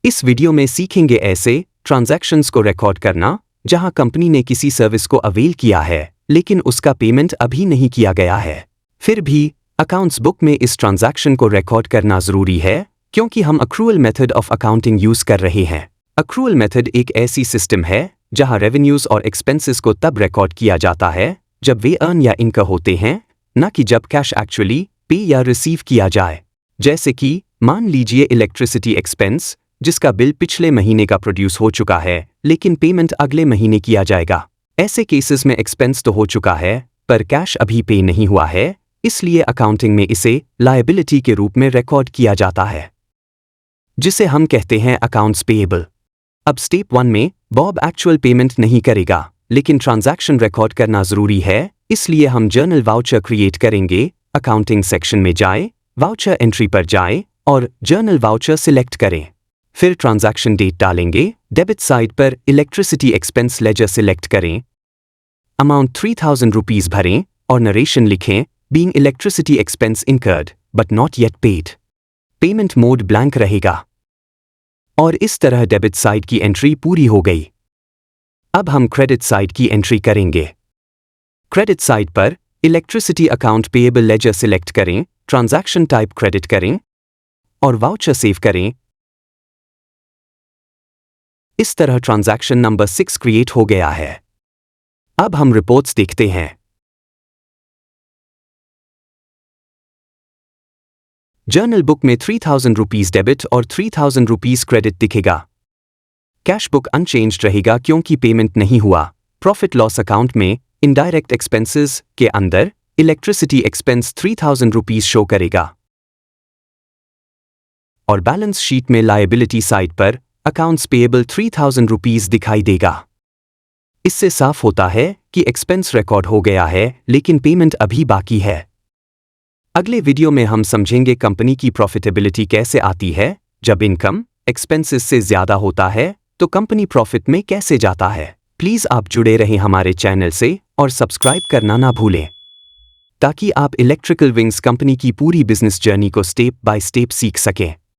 इस वीडियो में सीखेंगे ऐसे ट्रांजैक्शंस को रिकॉर्ड करना जहां कंपनी ने किसी सर्विस को अवेल किया है लेकिन उसका पेमेंट अभी नहीं किया गया है। फिर भी अकाउंट्स बुक में इस ट्रांजैक्शन को रिकॉर्ड करना जरूरी है क्योंकि हम accrual method of accounting use कर रहे हैं। अक्रूअल मेथड एक ऐसी सिस्टम है जहां रेवेन्यूज और एक्सपेंसेस को तब रिकॉर्ड किया जाता है जब वे अर्न या इनकम होते हैं, न कि जब कैश एक्चुअली पे या रिसीव किया जाए। जैसे कि मान लीजिए इलेक्ट्रिसिटी एक्सपेंस जिसका बिल पिछले महीने का प्रोड्यूस हो चुका है लेकिन पेमेंट अगले महीने किया जाएगा। ऐसे केसेस में एक्सपेंस तो हो चुका है पर कैश अभी पे नहीं हुआ है, इसलिए अकाउंटिंग में इसे लायबिलिटी के रूप में रिकॉर्ड किया जाता है जिसे हम कहते हैं अकाउंट्स पेएबल। अब स्टेप 1 में बॉब एक्चुअल पेमेंट नहीं करेगा लेकिन ट्रांजैक्शन रिकॉर्ड करना जरूरी है, इसलिए हम जर्नल वाउचर क्रिएट करेंगे। अकाउंटिंग सेक्शन में जाएं, वाउचर एंट्री पर जाएं और जर्नल वाउचर सिलेक्ट करें। फिर ट्रांजैक्शन डेट डालेंगे। डेबिट साइड पर इलेक्ट्रिसिटी एक्सपेंस लेजर सिलेक्ट करें, अमाउंट 3000 रुपीज भरें और नरेशन लिखें, being electricity expense incurred but not yet paid. Payment mode blank रहेगा और इस तरह डेबिट साइड की एंट्री पूरी हो गई। अब हम क्रेडिट साइड की एंट्री करेंगे। क्रेडिट साइड पर electricity account payable laser select करें, ट्रांजैक्शन टाइप क्रेडिट करें और वाउचर सेव करें। इस तरह ट्रांजैक्शन नंबर 6 क्रिएट हो गया है। अब हम रिपोर्ट्स देखते हैं। जर्नल बुक में 3000 रुपीज डेबिट और 3000 रुपीज क्रेडिट दिखेगा। कैश बुक अनचेंज्ड रहेगा क्योंकि पेमेंट नहीं हुआ। प्रॉफिट लॉस अकाउंट में इनडायरेक्ट एक्सपेंसेस के अंदर इलेक्ट्रिसिटी एक्सपेंस 3000 रुपीज शो करेगा और बैलेंस शीट में लायबिलिटी साइड पर अकाउंट्स पेएबल 3000 रुपीज दिखाई देगा। इससे साफ होता है कि एक्सपेंस रिकॉर्ड हो गया है लेकिन पेमेंट अभी बाकी है। अगले वीडियो में हम समझेंगे कंपनी की प्रॉफिटेबिलिटी कैसे आती है। जब इनकम एक्सपेंसेस से ज्यादा होता है तो कंपनी प्रॉफिट में कैसे जाता है। प्लीज आप जुड़े रहें हमारे चैनल से और सब्सक्राइब करना ना भूलें ताकि आप इलेक्ट्रिकल विंग्स कंपनी की पूरी बिजनेस जर्नी को स्टेप बाय स्टेप सीख सकें।